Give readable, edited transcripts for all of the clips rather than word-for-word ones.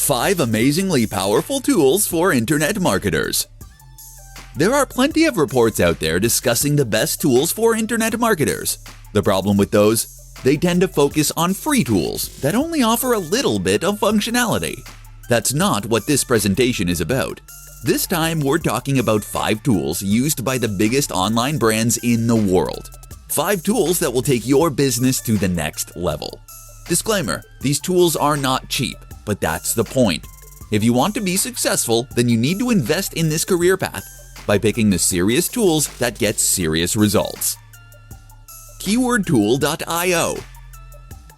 5 amazingly powerful tools for internet marketers. There are plenty of reports out there discussing the best tools for internet marketers. The problem with those? They tend to focus on free tools that only offer a little bit of functionality. That's not what this presentation is about. This time we're talking about 5 tools used by the biggest online brands in the world. 5 tools that will take your business to the next level. Disclaimer, these tools are not cheap, but that's the point. If you want to be successful, then you need to invest in this career path by picking the serious tools that get serious results. KeywordTool.io.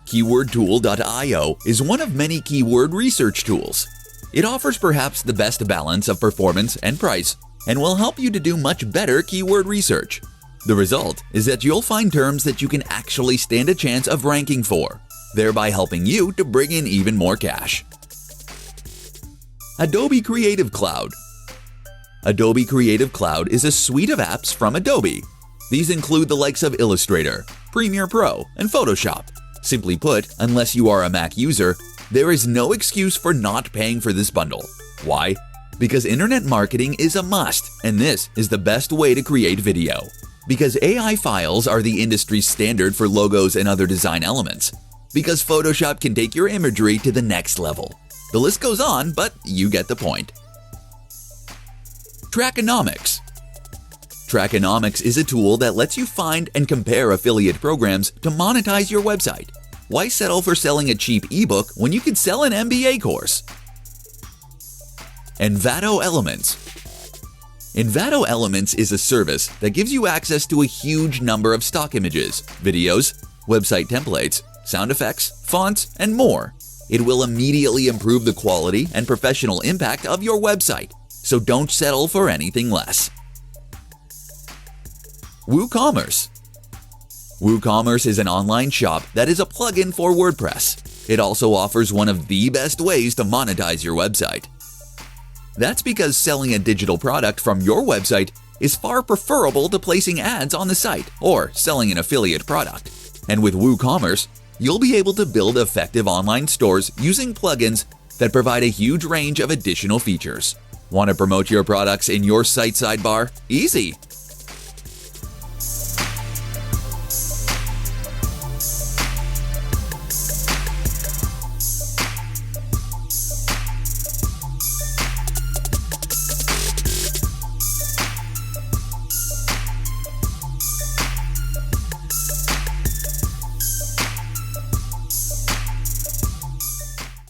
KeywordTool.io is one of many keyword research tools. It offers perhaps the best balance of performance and price and will help you to do much better keyword research. The result is that you'll find terms that you can actually stand a chance of ranking for, thereby helping you to bring in even more cash. Adobe Creative Cloud. Adobe Creative Cloud is a suite of apps from Adobe. These include the likes of Illustrator, Premiere Pro, and Photoshop. Simply put, unless you are a Mac user, there is no excuse for not paying for this bundle. Why? Because internet marketing is a must, and this is the best way to create video. Because AI files are the industry standard for logos and other design elements. Because Photoshop can take your imagery to the next level. The list goes on, but you get the point. Trackonomics. Trackonomics is a tool that lets you find and compare affiliate programs to monetize your website. Why settle for selling a cheap ebook when you can sell an MBA course? Envato Elements. Envato Elements is a service that gives you access to a huge number of stock images, videos, website templates, sound effects, fonts, and more. It will immediately improve the quality and professional impact of your website, so don't settle for anything less. WooCommerce. WooCommerce is an online shop that is a plugin for WordPress. It also offers one of the best ways to monetize your website. That's because selling a digital product from your website is far preferable to placing ads on the site or selling an affiliate product. And with WooCommerce, you'll be able to build effective online stores using plugins that provide a huge range of additional features. Want to promote your products in your site sidebar? Easy!